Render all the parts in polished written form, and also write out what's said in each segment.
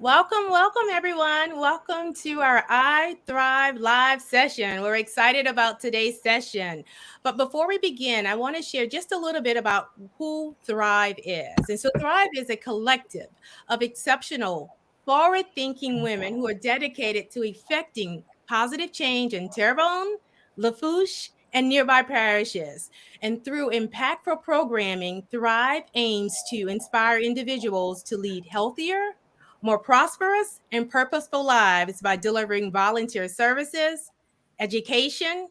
Welcome, everyone. Welcome to our iTHRIVE live session. We're excited about today's session. But before we begin, I want to share just a little bit about who Thrive is. And so, Thrive is a collective of exceptional, forward thinking women who are dedicated to effecting positive change in Terrebonne, Lafourche, and nearby parishes. And through impactful programming, Thrive aims to inspire individuals to lead healthier, more prosperous and purposeful lives by delivering volunteer services, education,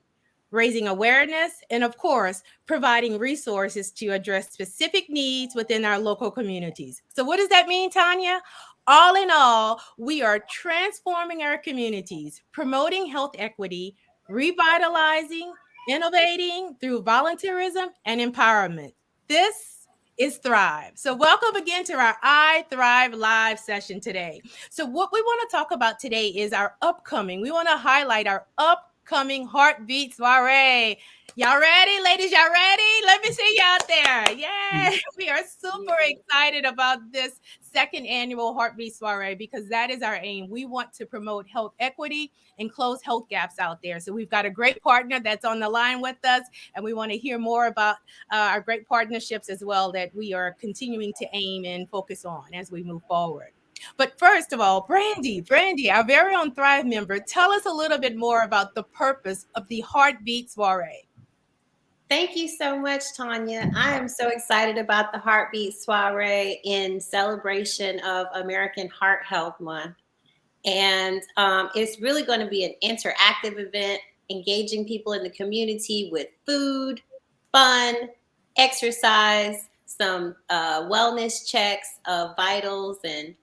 raising awareness, and of course, providing resources to address specific needs within our local communities. So, what does that mean, Tanya? All in all, we are transforming our communities, promoting health equity, revitalizing, innovating through volunteerism and empowerment. This is Thrive. So, welcome again to our iThrive live session today. So, what we want to talk about today is we want to highlight our upcoming Heartbeat Soiree. Y'all ready, ladies? Y'all ready? Let me see you out there. Yay! We are super excited about this second annual Heartbeat Soiree because that is our aim. We want to promote health equity and close health gaps out there. So, we've got a great partner that's on the line with us, and we want to hear more about our great partnerships as well that we are continuing to aim and focus on as we move forward. But first of all, Brandy, our very own Thrive member, tell us a little bit more about the purpose of the Heartbeat Soiree. Thank you so much, Tanya. I am so excited about the Heartbeat Soiree in celebration of American Heart Health Month. And it's really going to be an interactive event, engaging people in the community with food, fun, exercise, some wellness checks of vitals and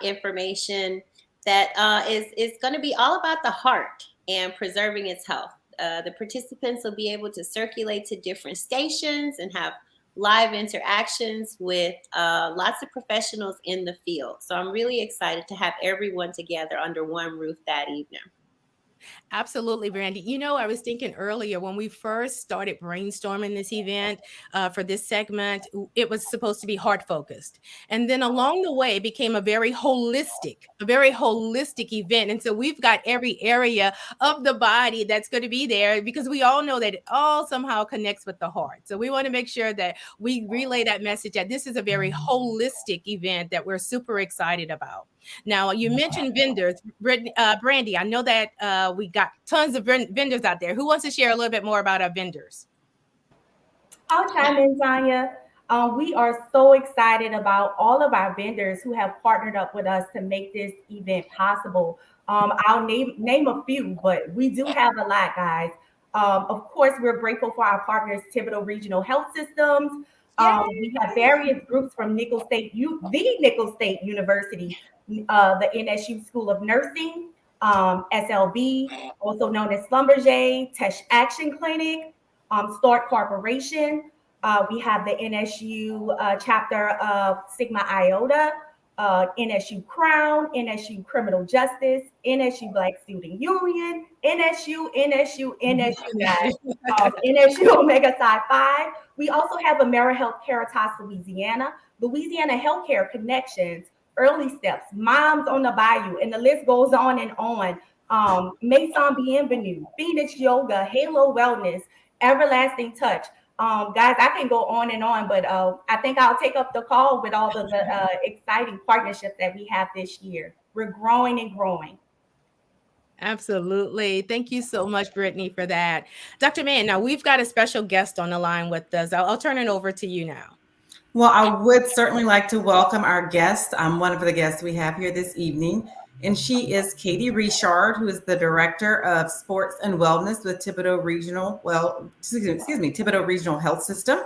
information that is going to be all about the heart and preserving its health. The participants will be able to circulate to different stations and have live interactions with lots of professionals in the field. So I'm really excited to have everyone together under one roof that evening. Absolutely, Brandy. I was thinking earlier when we first started brainstorming this event for this segment, it was supposed to be heart focused. And then along the way, it became a very holistic event. And so we've got every area of the body that's going to be there because we all know that it all somehow connects with the heart. So we want to make sure that we relay that message that this is a very holistic event that we're super excited about. Now, you mentioned vendors, Brandy. I know that we got tons of vendors out there. Who wants to share a little bit more about our vendors? I'll chime in, Tanya. We are so excited about all of our vendors who have partnered up with us to make this event possible. I'll name a few, but we do have a lot, guys. Of course, we're grateful for our partners, Thibodaux Regional Health Systems. We have various groups from the Nickel State University, the NSU School of Nursing, SLB, also known as Schlumberger, Tesh Action Clinic, Start Corporation. We have the NSU chapter of Sigma Iota, NSU Crown, NSU Criminal Justice, NSU Black Student Union, NSU, guys, NSU Omega Psi Phi. We also have AmeriHealth Caritas Louisiana, Louisiana Healthcare Connections, Early Steps, Moms on the Bayou, and the list goes on and on. Maison Bienvenue, Phoenix Yoga, Halo Wellness, Everlasting Touch. Guys, I can go on, but I think I'll take up the call with all of the exciting partnerships that we have this year. We're growing and growing. Absolutely. Thank you so much, Brittany, for that. Dr. Mann, now we've got a special guest on the line with us. I'll turn it over to you now. Well, I would certainly like to welcome our guest. I'm one of the guests we have here this evening, and she is Katie Richard, who is the Director of Sports and Wellness with Thibodaux Regional Health System.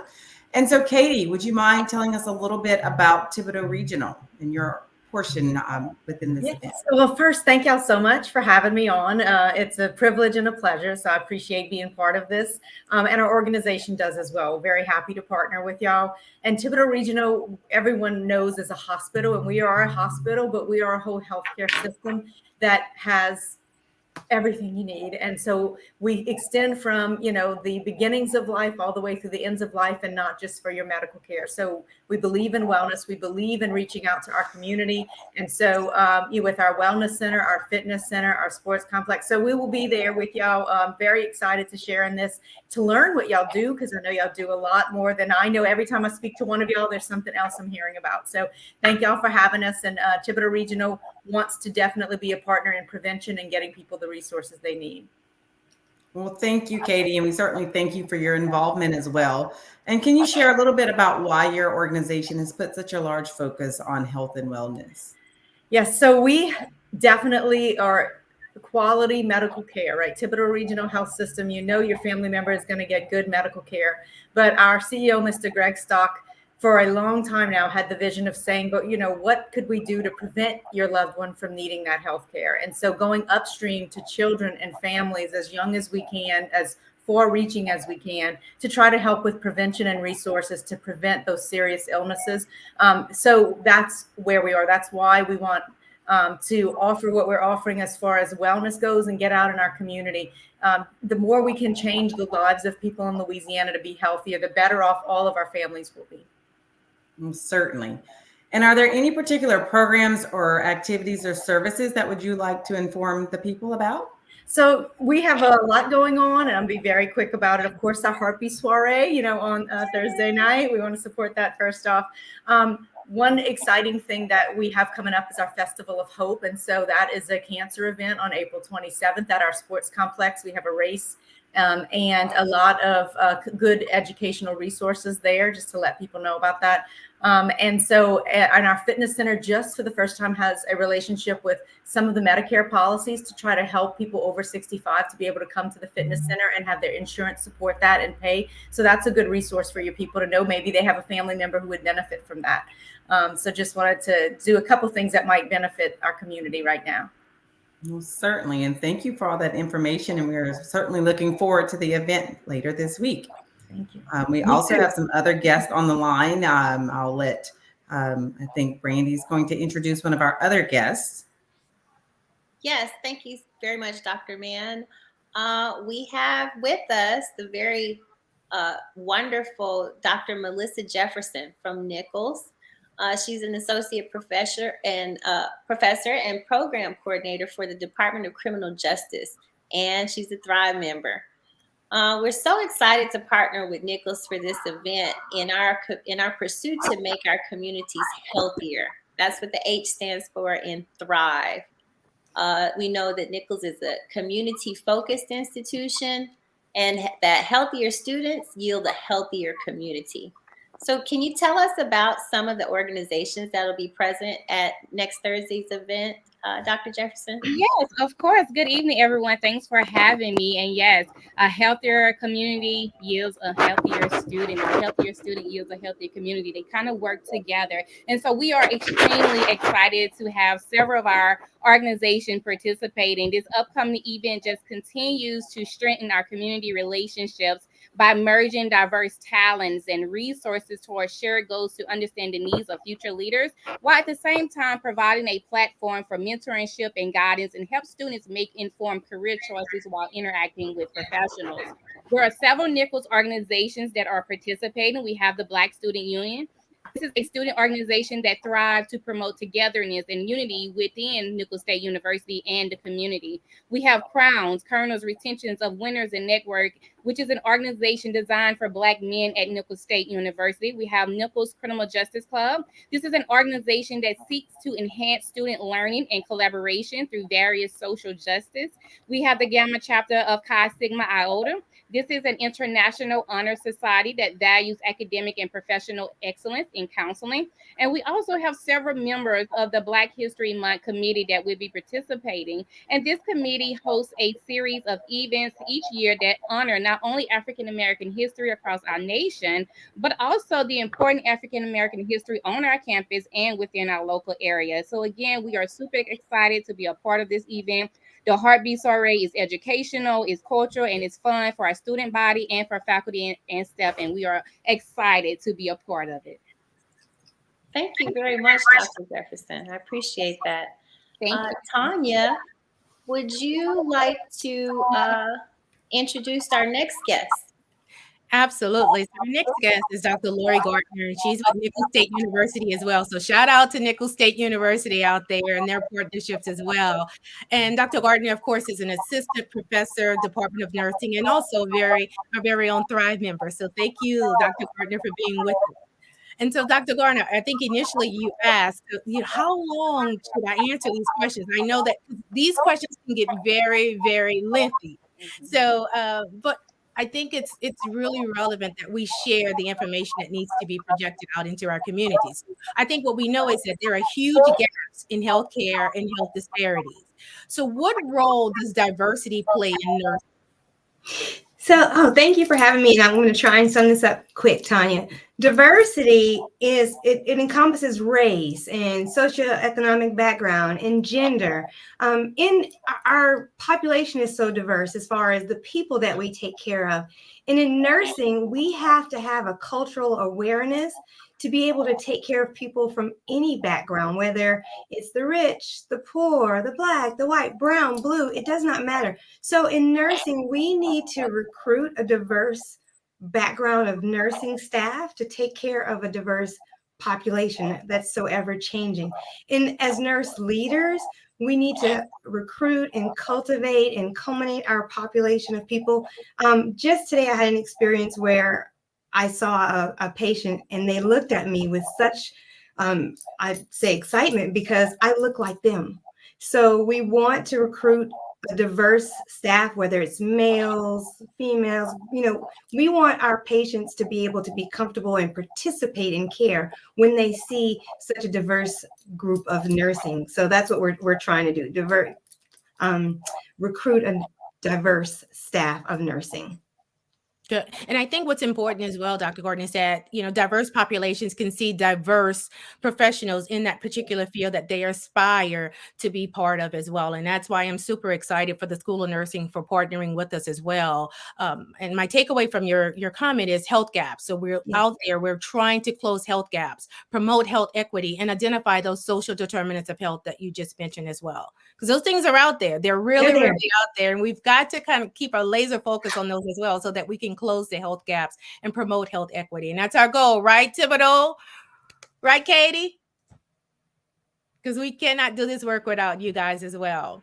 And so, Katie, would you mind telling us a little bit about Thibodaux Regional and your portion within this event? Well, first, thank y'all so much for having me on. It's a privilege and a pleasure, so I appreciate being part of this. And our organization does as well. We're very happy to partner with y'all. And Thibodaux Regional, everyone knows, is a hospital, and we are a hospital, but we are a whole healthcare system that has everything you need. And so we extend from, the beginnings of life all the way through the ends of life, and not just for your medical care. So we believe in wellness. We believe in reaching out to our community. And so with our wellness center, our fitness center, our sports complex. So we will be there with y'all. Very excited to share in this, to learn what y'all do, because I know y'all do a lot more than I know. Every time I speak to one of y'all, there's something else I'm hearing about. So thank y'all for having us. And Thibodaux Regional wants to definitely be a partner in prevention and getting people the resources they need. Well, thank you, Katie. And we certainly thank you for your involvement as well. And can you share a little bit about why your organization has put such a large focus on health and wellness? Yes, so we definitely are quality medical care, right? Thibodaux Regional Health System, your family member is going to get good medical care. But our CEO, Mr. Greg Stock, for a long time now had the vision of saying, but what could we do to prevent your loved one from needing that health care? And so going upstream to children and families as young as we can, as far-reaching as we can, to try to help with prevention and resources to prevent those serious illnesses. So that's where we are. That's why we want to offer what we're offering as far as wellness goes and get out in our community. The more we can change the lives of people in Louisiana to be healthier, the better off all of our families will be. Certainly. And are there any particular programs or activities or services that would you like to inform the people about? So we have a lot going on, and I'll be very quick about it. Of course, our Heartbeat Soiree, on Thursday night. We want to support that first off. One exciting thing that we have coming up is our Festival of Hope. And so that is a cancer event on April 27th at our sports complex. We have a race and a lot of good educational resources there, just to let people know about that. And so and our fitness center just for the first time has a relationship with some of the Medicare policies to try to help people over 65 to be able to come to the fitness center and have their insurance support that and pay. So that's a good resource for your people to know. Maybe they have a family member who would benefit from that. So just wanted to do a couple things that might benefit our community right now. Well, certainly. And thank you for all that information. And we're certainly looking forward to the event later this week. Thank you. We also have some other guests on the line. I'll let, I think Brandy's going to introduce one of our other guests. Yes, thank you very much, Dr. Mann. We have with us the very wonderful Dr. Melissa Jefferson from Nichols. She's an associate professor and program coordinator for the Department of Criminal Justice, and she's a Thrive member. We're so excited to partner with Nichols for this event in our pursuit to make our communities healthier. That's what the H stands for in Thrive. We know that Nichols is a community-focused institution, and that healthier students yield a healthier community. So can you tell us about some of the organizations that will be present at next Thursday's event, Dr. Jefferson? Yes, of course. Good evening, everyone. Thanks for having me. And yes, a healthier community yields a healthier student. A healthier student yields a healthier community. They kind of work together. And so we are extremely excited to have several of our organizations participating. This upcoming event just continues to strengthen our community relationships by merging diverse talents and resources towards shared goals to understand the needs of future leaders, while at the same time providing a platform for mentorship and guidance and help students make informed career choices while interacting with professionals. There are several Nichols organizations that are participating. We have the Black Student Union. This is a student organization that thrives to promote togetherness and unity within Nichols State University and the community. We have Crowns, Colonels, Retentions of Winners and Network, which is an organization designed for Black men at Nichols State University. We have Nichols Criminal Justice Club. This is an organization that seeks to enhance student learning and collaboration through various social justice. We have the Gamma chapter of Chi Sigma Iota. This is an international honor society that values academic and professional excellence in counseling. And we also have several members of the Black History Month committee that will be participating. And this committee hosts a series of events each year that honor not only African American history across our nation, but also the important African American history on our campus and within our local area. So again, we are super excited to be a part of this event. The Heartbeat Soiree is educational, it's cultural, and it's fun for our student body and for faculty and staff, and we are excited to be a part of it. Thank you very much, Dr. Jefferson. I appreciate that. Thank you. Tanya, would you like to introduce our next guest? Absolutely. So our next guest is Dr. Lori Gardner, and she's with Nicholls State University as well. So shout out to Nicholls State University out there and their partnerships as well. And Dr. Gardner, of course, is an assistant professor, Department of Nursing, and also our very own Thrive member. So thank you, Dr. Gardner, for being with us. And so, Dr. Garner, I think initially you asked, how long should I answer these questions? I know that these questions can get very, very lengthy. So, but I think it's really relevant that we share the information that needs to be projected out into our communities. I think what we know is that there are huge gaps in healthcare and health disparities. So, what role does diversity play in nursing? So, thank you for having me. And I'm going to try and sum this up quick, Tanya. Diversity it encompasses race and socioeconomic background and gender. Our population is so diverse as far as the people that we take care of. And in nursing, we have to have a cultural awareness to be able to take care of people from any background, whether it's the rich, the poor, the black, the white, brown, blue, it does not matter. So in nursing, we need to recruit a diverse background of nursing staff to take care of a diverse population that's so ever changing. And as nurse leaders, we need to recruit and cultivate and culminate our population of people. Just today, I had an experience where I saw a patient and they looked at me with such, I'd say, excitement because I look like them. So we want to recruit a diverse staff, whether it's males, females. We want our patients to be able to be comfortable and participate in care when they see such a diverse group of nursing. So that's what we're trying to do, recruit a diverse staff of nursing. Good. And I think what's important as well, Dr. Gordon, is that, diverse populations can see diverse professionals in that particular field that they aspire to be part of as well. And that's why I'm super excited for the School of Nursing for partnering with us as well. And my takeaway from your comment is health gaps. So we're out there, we're trying to close health gaps, promote health equity, and identify those social determinants of health that you just mentioned as well. Because those things are out there. They're really out there. And we've got to kind of keep our laser focus on those as well so that we can close the health gaps and promote health equity. And that's our goal, right, Thibodaux? Right, Katie? Because we cannot do this work without you guys as well.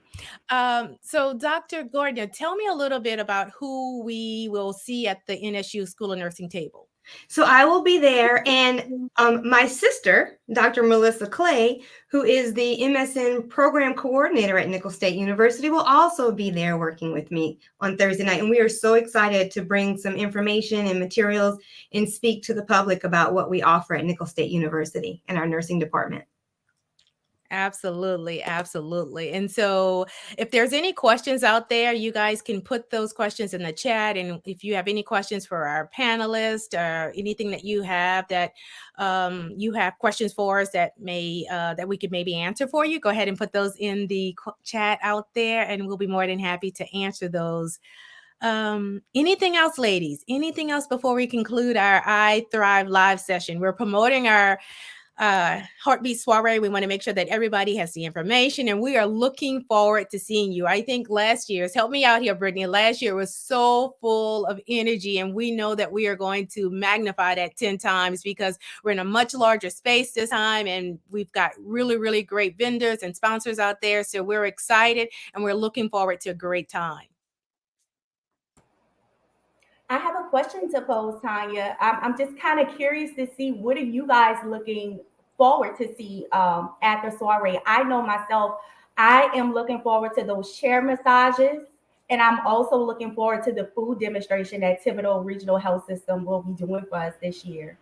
So Dr. Gardner, tell me a little bit about who we will see at the NSU School of Nursing table. So I will be there, and my sister, Dr. Melissa Clay, who is the MSN program coordinator at Nicholls State University, will also be there working with me on Thursday night. And we are so excited to bring some information and materials and speak to the public about what we offer at Nicholls State University and our nursing department. Absolutely. Absolutely. And so if there's any questions out there, you guys can put those questions in the chat. And if you have any questions for our panelists or anything that you have you have questions for us that that we could maybe answer for you, go ahead and put those in the chat out there and we'll be more than happy to answer those. Anything else, ladies? Anything else before we conclude our iTHRIVE live session? We're promoting our Heartbeat Soiree. We want to make sure that everybody has the information and we are looking forward to seeing you. I think last year's, help me out here, Brittany, last year was so full of energy and we know that we are going to magnify that 10 times because we're in a much larger space this time and we've got really, really great vendors and sponsors out there. So we're excited and we're looking forward to a great time. I have a question to pose, Tanya. I'm just kind of curious to see what are you guys looking forward to see at the soiree. I know myself, I am looking forward to those chair massages, and I'm also looking forward to the food demonstration that Thibodaux Regional Health System will be doing for us this year.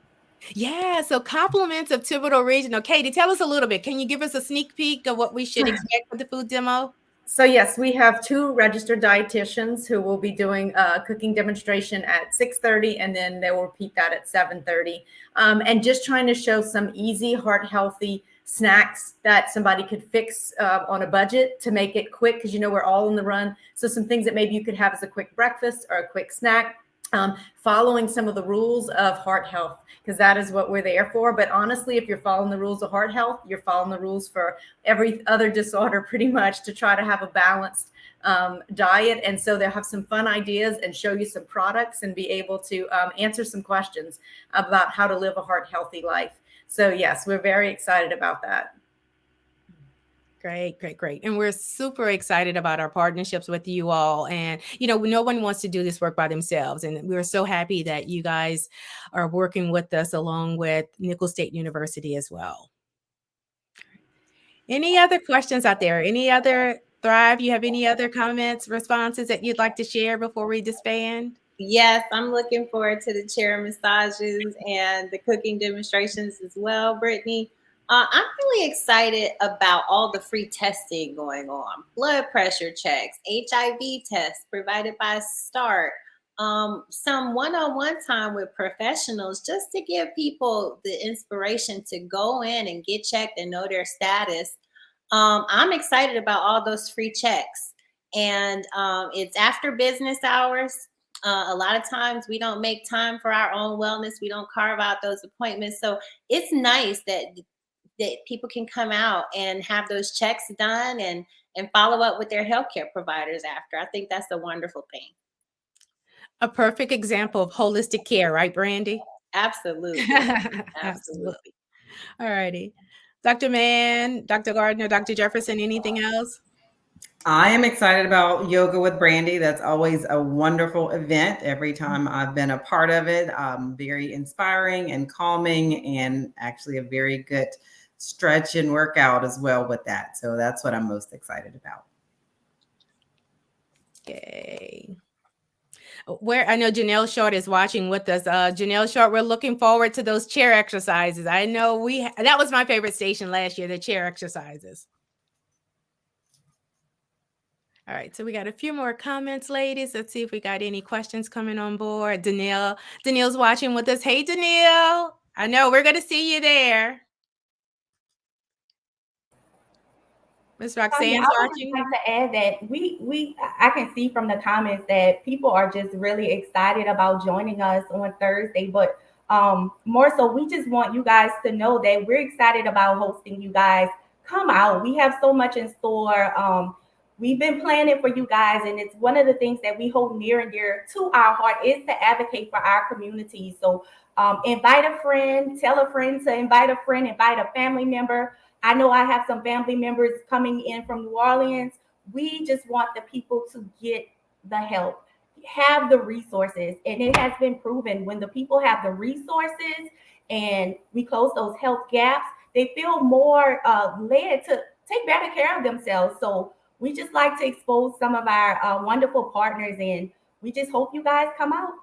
Yeah, so compliments of Thibodaux Regional. Katie, tell us a little bit. Can you give us a sneak peek of what we should expect with the food demo? So yes, we have 2 registered dietitians who will be doing a cooking demonstration at 6:30, and then they will repeat that at 7:30. And just trying to show some easy, heart-healthy snacks that somebody could fix on a budget to make it quick, because we're all on the run. So some things that maybe you could have as a quick breakfast or a quick snack. Following some of the rules of heart health, because that is what we're there for. But honestly, if you're following the rules of heart health, you're following the rules for every other disorder pretty much, to try to have a balanced diet. And so they'll have some fun ideas and show you some products and be able to answer some questions about how to live a heart healthy life. So yes, we're very excited about that. Great, great, great. And we're super excited about our partnerships with you all. And, no one wants to do this work by themselves. And we're so happy that you guys are working with us along with Nicholls State University as well. Any other questions out there? Any other Thrive? You have any other comments, responses that you'd like to share before we disband? Yes, I'm looking forward to the chair massages and the cooking demonstrations as well, Brittany. I'm really excited about all the free testing going on. Blood pressure checks, HIV tests provided by START, some one-on-one time with professionals just to give people the inspiration to go in and get checked and know their status. I'm excited about all those free checks. And it's after business hours. A lot of times we don't make time for our own wellness. We don't carve out those appointments. So it's nice that people can come out and have those checks done and follow up with their healthcare providers after. I think that's a wonderful thing. A perfect example of holistic care, right, Brandy? Absolutely. Absolutely. All righty. Dr. Mann, Dr. Gardner, Dr. Jefferson, anything else? I am excited about Yoga with Brandy. That's always a wonderful event. Every time I've been a part of it, very inspiring and calming, and actually a very good stretch and workout as well with that. So that's what I'm most excited about. Okay. Where I know Janelle Short is watching with us. Janelle Short, we're looking forward to those chair exercises. I know that was my favorite station last year, the chair exercises. All right, so we got a few more comments, ladies. Let's see if we got any questions coming on board. Danielle's watching with us. Hey, Danielle. I know we're going to see you there. Miss Roxanne's watching. I would like to add that I can see from the comments that people are just really excited about joining us on Thursday, but more so, we just want you guys to know that we're excited about hosting you guys. Come out. We have so much in store. We've been planning for you guys, and it's one of the things that we hold near and dear to our heart is to advocate for our community. So invite a friend, tell a friend to invite a friend, invite a family member. I know I have some family members coming in from New Orleans. We just want the people to get the help, have the resources. And it has been proven when the people have the resources and we close those health gaps, they feel more led to take better care of themselves. So we just like to expose some of our wonderful partners, and we just hope you guys come out.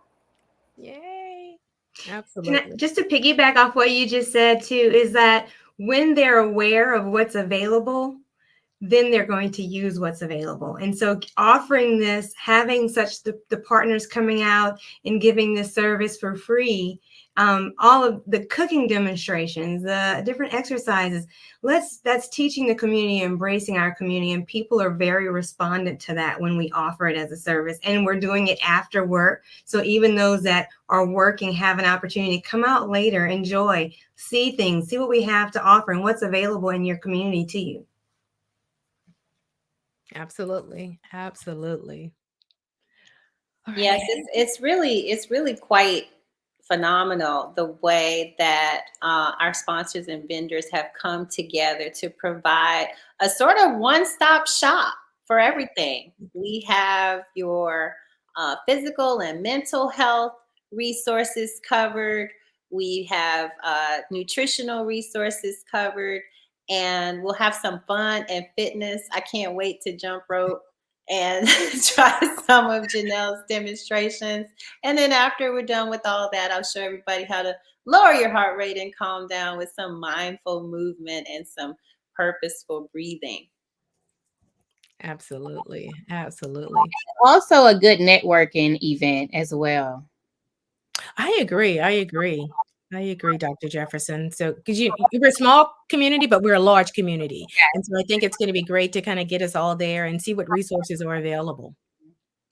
Yay. Absolutely. Just to piggyback off what you just said too, is that when they're aware of what's available, then they're going to use what's available. And so offering this, having such the partners coming out and giving this service for free, all of the cooking demonstrations, the different exercises, that's teaching the community, embracing our community, and people are very respondent to that when we offer it as a service. And we're doing it after work. So even those that are working have an opportunity to come out later, enjoy, see things, see what we have to offer and what's available in your community to you. Absolutely. Absolutely. Yes, it's really quite phenomenal the way that our sponsors and vendors have come together to provide a sort of one-stop shop for everything. We have your physical and mental health resources covered. We have nutritional resources covered, and we'll have some fun and fitness. I can't wait to jump rope and try some of Janelle's demonstrations. And then after we're done with all that, I'll show everybody how to lower your heart rate and calm down with some mindful movement and some purposeful breathing. Absolutely. Absolutely. Also a good networking event as well. I agree, Dr. Jefferson. So, because we're a small community, but we're a large community. And so I think it's going to be great to kind of get us all there and see what resources are available.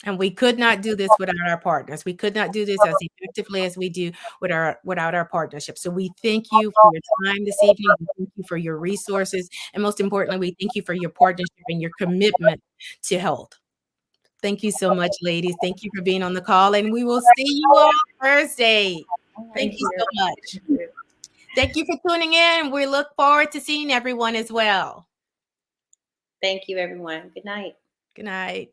And we could not do this without our partners. We could not do this as effectively as we do without our partnership. So we thank you for your time this evening. We thank you for your resources. And most importantly, we thank you for your partnership and your commitment to health. Thank you so much, ladies. Thank you for being on the call, and we will see you on Thursday. Thank you so much. Thank you for tuning in. We look forward to seeing everyone as well. Thank you, everyone. Good night. Good night.